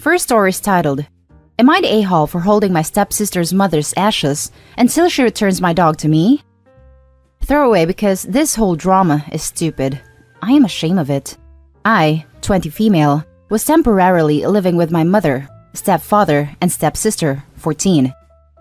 first story is titled, Am I the a-hole for holding my stepsister's mother's ashes until she returns my dog to me? Throwaway because this whole drama is stupid. I am ashamed of it. I, 20 female, was temporarily living with my mother, stepfather, and stepsister, 14.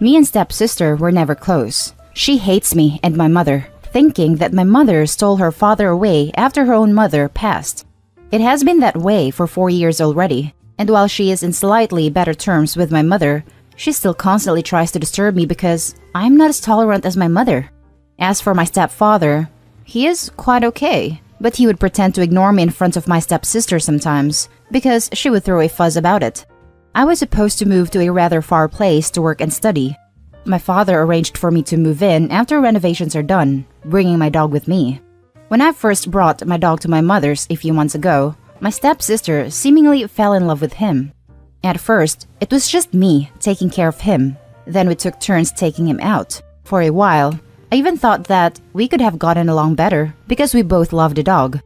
Me and stepsister were never close. She hates me and my mother, thinking that my mother stole her father away after her own mother passed. It has been that way for 4 years already, and while she is in slightly better terms with my mother, she still constantly tries to disturb me because I'm not as tolerant as my mother. As for my stepfather, he is quite okay, but he would pretend to ignore me in front of my stepsister sometimes because she would throw a fuss about it. I was supposed to move to a rather far place to work and study. My father arranged for me to move in after renovations are done, bringing my dog with me. When I first brought my dog to my mother's a few months ago, my stepsister seemingly fell in love with him. At first, it was just me taking care of him. Then we took turns taking him out. For a while, I even thought that we could have gotten along better because we both loved the dog.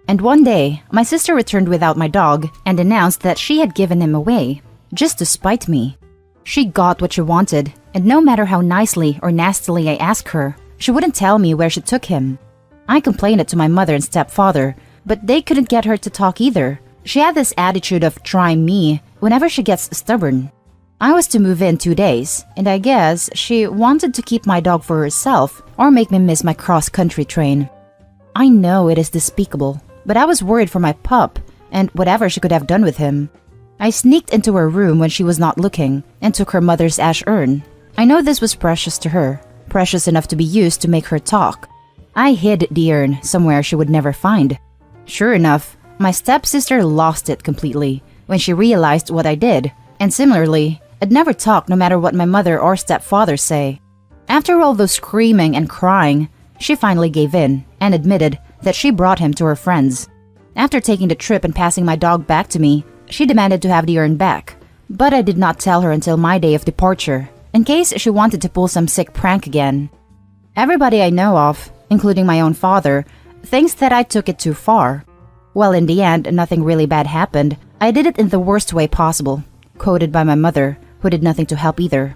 And one day, my sister returned without my dog and announced that she had given him away, just to spite me. She got what she wanted, and no matter how nicely or nastily I asked her, she wouldn't tell me where she took him. I complained it to my mother and stepfather, but they couldn't get her to talk either. She had this attitude of trying me whenever she gets stubborn. I was to move in 2 days, and I guess she wanted to keep my dog for herself or make me miss my cross-country train. I know it is despicable, but I was worried for my pup and whatever she could have done with him. I sneaked into her room when she was not looking and took her mother's ash urn. I know this was precious to her, precious enough to be used to make her talk. I hid the urn somewhere she would never find. Sure enough, my stepsister lost it completely when she realized what I did, and similarly, I'd never talk no matter what my mother or stepfather say. After all those screaming and crying, she finally gave in and admitted that she brought him to her friends. After taking the trip and passing my dog back to me, she demanded to have the urn back, but I did not tell her until my day of departure, in case she wanted to pull some sick prank again. Everybody I know of, including my own father, thinks that I took it too far. Well, in the end, nothing really bad happened. I did it in the worst way possible, quoted by my mother, who did nothing to help either.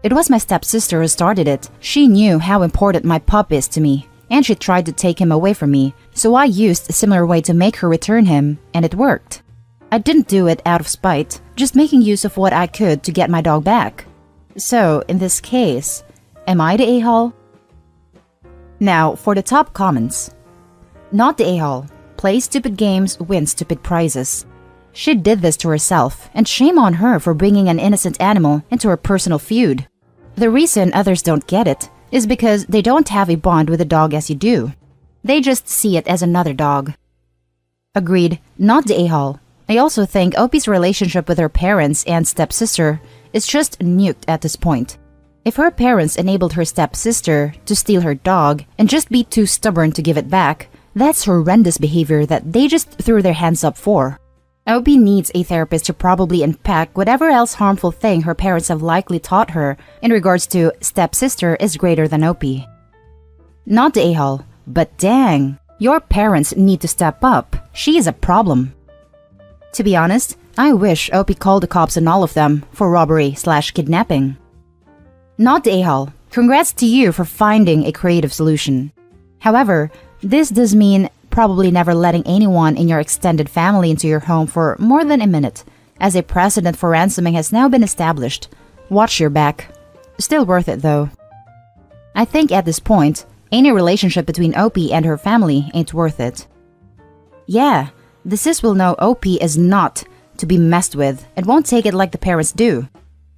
It was my stepsister who started it. She knew how important my pup is to me, and she tried to take him away from me, so I used a similar way to make her return him, and it worked. I didn't do it out of spite, just making use of what I could to get my dog back. So, in this case, am I the a-hole? Now, for the top comments. Not the a-hole. Play stupid games, win stupid prizes. She did this to herself, and shame on her for bringing an innocent animal into her personal feud. The reason others don't get it is because they don't have a bond with the dog as you do. They just see it as another dog. Agreed, not the a-hole. I also think Opie's relationship with her parents and stepsister is just nuked at this point. If her parents enabled her stepsister to steal her dog and just be too stubborn to give it back, that's horrendous behavior that they just threw their hands up for. Opie needs a therapist to probably unpack whatever else harmful thing her parents have likely taught her in regards to stepsister is greater than Opie. Not the a-hole, but dang, your parents need to step up. She is a problem. To be honest, I wish Opie called the cops on all of them for robbery/kidnapping. Not the a-hole. Congrats to you for finding a creative solution. However, this does mean probably never letting anyone in your extended family into your home for more than a minute, as a precedent for ransoming has now been established. Watch your back. Still worth it though. I think at this point, any relationship between Opie and her family ain't worth it. Yeah, the sis will know Opie is not to be messed with and won't take it like the parents do.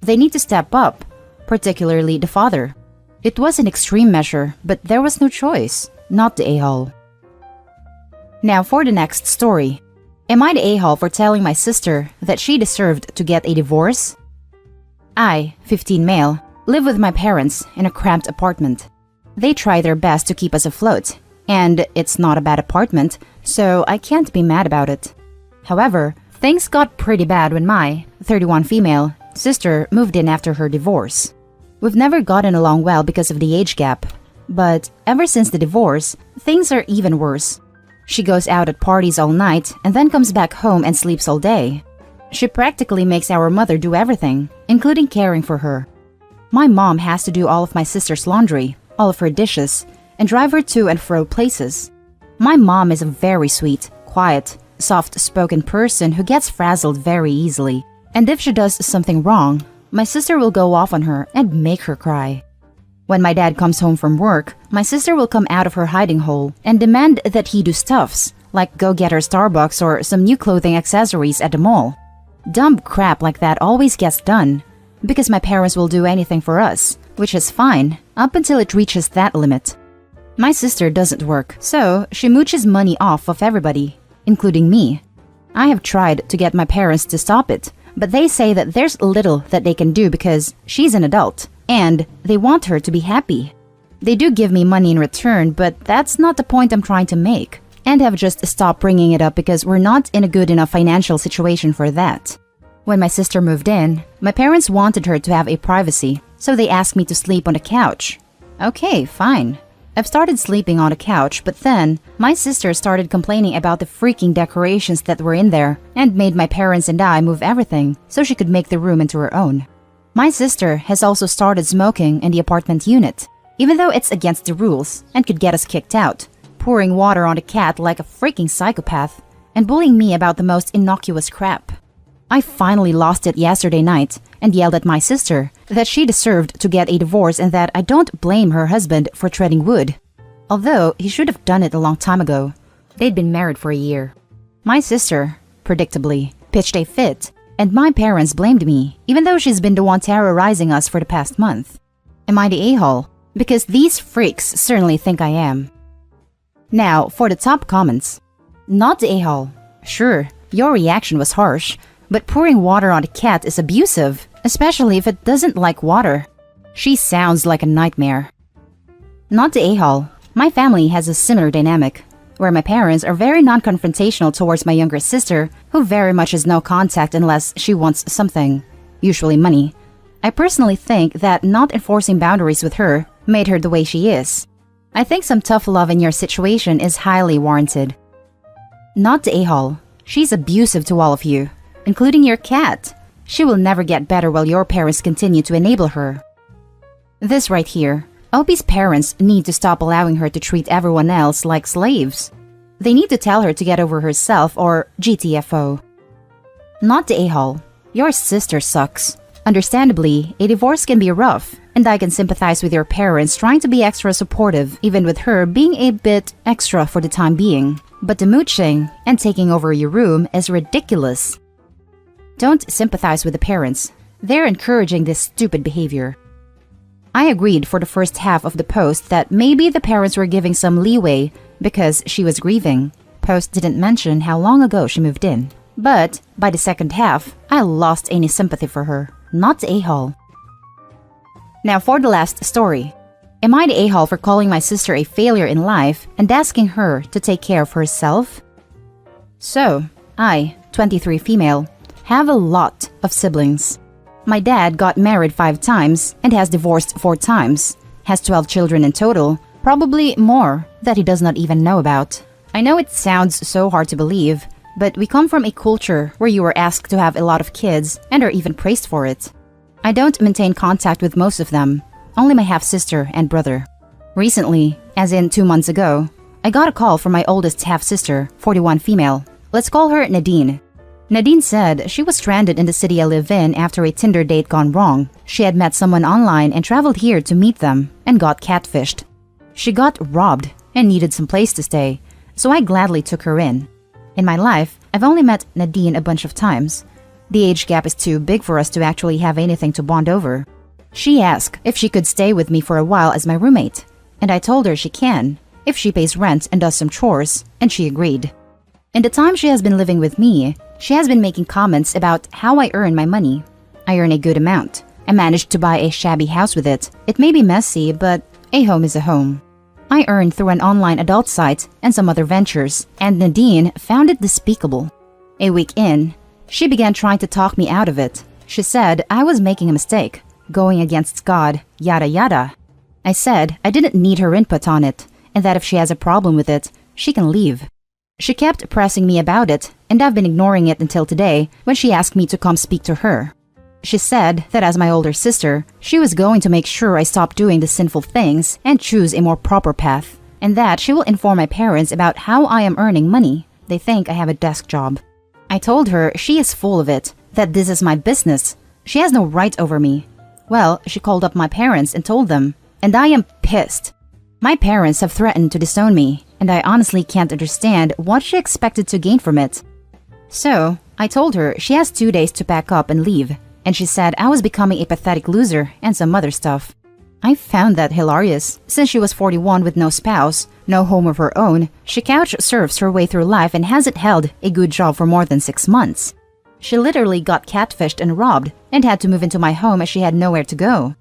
They need to step up, particularly the father. It was an extreme measure, but there was no choice. Not the a-hole. Now for the next story. Am I the a-hole for telling my sister that she deserved to get a divorce? I, 15 male, live with my parents in a cramped apartment. They try their best to keep us afloat, and it's not a bad apartment, so I can't be mad about it. However, things got pretty bad when my, 31 female, sister moved in after her divorce. We've never gotten along well because of the age gap, but ever since the divorce, things are even worse. She goes out at parties all night and then comes back home and sleeps all day. She practically makes our mother do everything, including caring for her. My mom has to do all of my sister's laundry, all of her dishes, and drive her to and fro places. My mom is a very sweet, quiet, soft-spoken person who gets frazzled very easily. And if she does something wrong, my sister will go off on her and make her cry. When my dad comes home from work, my sister will come out of her hiding hole and demand that he do stuffs, like go get her Starbucks or some new clothing accessories at the mall. Dumb crap like that always gets done, because my parents will do anything for us, which is fine, up until it reaches that limit. My sister doesn't work, so she mooches money off of everybody, including me. I have tried to get my parents to stop it, but they say that there's little that they can do because she's an adult, and they want her to be happy. They do give me money in return, but that's not the point I'm trying to make, and have just stopped bringing it up because we're not in a good enough financial situation for that. When my sister moved in, my parents wanted her to have a privacy, so they asked me to sleep on the couch. Okay, fine. I've started sleeping on the couch, but then my sister started complaining about the freaking decorations that were in there and made my parents and I move everything so she could make the room into her own. My sister has also started smoking in the apartment unit, even though it's against the rules and could get us kicked out, pouring water on the cat like a freaking psychopath, and bullying me about the most innocuous crap. I finally lost it yesterday night and yelled at my sister that she deserved to get a divorce and that I don't blame her husband for treading wood, although he should have done it a long time ago. They'd been married for a year. My sister, predictably, pitched a fit, and my parents blamed me, even though she's been the one terrorizing us for the past month. Am I the a-hole? Because these freaks certainly think I am. Now, for the top comments. Not the a-hole. Sure, your reaction was harsh, but pouring water on a cat is abusive, especially if it doesn't like water. She sounds like a nightmare. Not the a-hole. My family has a similar dynamic, where my parents are very non-confrontational towards my younger sister, who very much has no contact unless she wants something, usually money. I personally think that not enforcing boundaries with her made her the way she is. I think some tough love in your situation is highly warranted. Not the a-hole. She's abusive to all of you, including your cat. She will never get better while your parents continue to enable her. This right here. Opie's parents need to stop allowing her to treat everyone else like slaves. They need to tell her to get over herself or GTFO. Not the a-hole. Your sister sucks. Understandably, a divorce can be rough, and I can sympathize with your parents trying to be extra supportive, even with her being a bit extra for the time being. But the mooching and taking over your room is ridiculous. Don't sympathize with the parents. They're encouraging this stupid behavior. I agreed for the first half of the post that maybe the parents were giving some leeway because she was grieving. Post didn't mention how long ago she moved in. But by the second half, I lost any sympathy for her. Not the a-hole. Now for the last story. Am I the a-hole for calling my sister a failure in life and asking her to take care of herself? So, I, 23 female, have a lot of siblings. My dad got married 5 times and has divorced 4 times, has 12 children in total, probably more that he does not even know about. I know it sounds so hard to believe, but we come from a culture where you are asked to have a lot of kids and are even praised for it. I don't maintain contact with most of them, only my half-sister and brother. Recently, as in 2 months ago, I got a call from my oldest half-sister, 41 female. Let's call her Nadine. Nadine said she was stranded in the city I live in after a Tinder date gone wrong. She had met someone online and traveled here to meet them and got catfished. She got robbed and needed some place to stay, so I gladly took her in. In my life, I've only met Nadine a bunch of times. The age gap is too big for us to actually have anything to bond over. She asked if she could stay with me for a while as my roommate, and I told her she can, if she pays rent and does some chores, and she agreed. In the time she has been living with me, she has been making comments about how I earn my money. I earn a good amount. I managed to buy a shabby house with it. It may be messy, but a home is a home. I earn through an online adult site and some other ventures, and Nadine found it despicable. A week in, she began trying to talk me out of it. She said I was making a mistake, going against God, yada yada. I said I didn't need her input on it, and that if she has a problem with it, she can leave. She kept pressing me about it, and I've been ignoring it until today when she asked me to come speak to her. She said that as my older sister, she was going to make sure I stop doing the sinful things and choose a more proper path, and that she will inform my parents about how I am earning money. They think I have a desk job. I told her she is full of it, that this is my business. She has no right over me. Well, she called up my parents and told them, and I am pissed. My parents have threatened to disown me, and I honestly can't understand what she expected to gain from it. So, I told her she has 2 days to pack up and leave, and she said I was becoming a pathetic loser and some other stuff. I found that hilarious. Since she was 41 with no spouse, no home of her own, she couch surfs her way through life and hasn't held a good job for more than 6 months. She literally got catfished and robbed and had to move into my home as she had nowhere to go.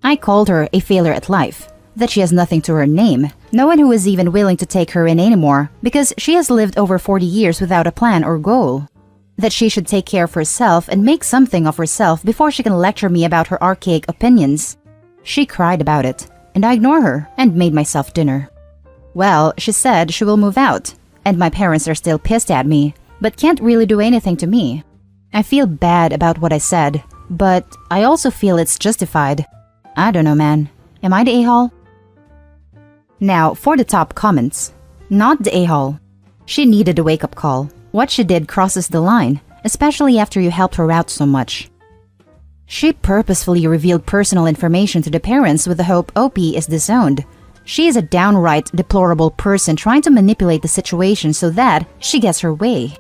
I called her a failure at life, that she has nothing to her name, no one who is even willing to take her in anymore because she has lived over 40 years without a plan or goal. That she should take care of herself and make something of herself before she can lecture me about her archaic opinions. She cried about it, and I ignored her and made myself dinner. Well, she said she will move out, and my parents are still pissed at me, but can't really do anything to me. I feel bad about what I said, but I also feel it's justified. I don't know, man. Am I the a-hole? Now, for the top comments. Not the a-hole. She needed a wake-up call. What she did crosses the line, especially after you helped her out so much. She purposefully revealed personal information to the parents with the hope OP is disowned. She is a downright deplorable person trying to manipulate the situation so that she gets her way.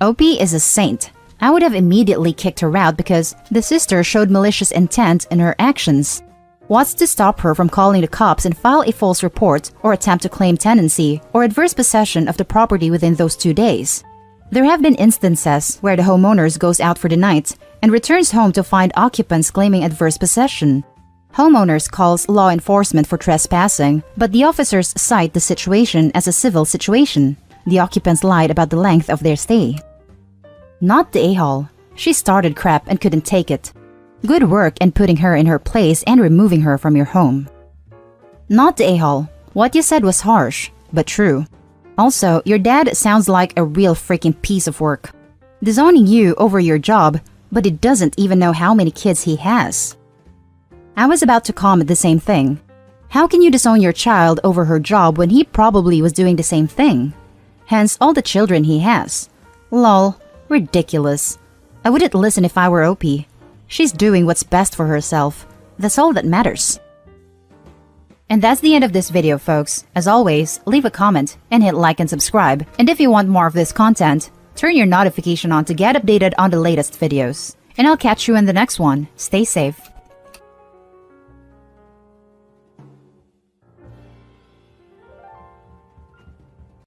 OP is a saint. I would have immediately kicked her out because the sister showed malicious intent in her actions. What's to stop her from calling the cops and file a false report or attempt to claim tenancy or adverse possession of the property within those 2 days? There have been instances where the homeowners goes out for the night and returns home to find occupants claiming adverse possession. Homeowners calls law enforcement for trespassing, but the officers cite the situation as a civil situation. The occupants lied about the length of their stay. Not the a-hole. She started crap and couldn't take it. Good work in putting her in her place and removing her from your home. Not the a-hole. What you said was harsh, but true. Also, your dad sounds like a real freaking piece of work. Disowning you over your job, but he doesn't even know how many kids he has. I was about to comment the same thing. How can you disown your child over her job when he probably was doing the same thing? Hence all the children he has. Lol. Ridiculous. I wouldn't listen if I were OP. She's doing what's best for herself. That's all that matters. And that's the end of this video, folks. As always, leave a comment and hit like and subscribe. And if you want more of this content, turn your notification on to get updated on the latest videos. And I'll catch you in the next one. Stay safe.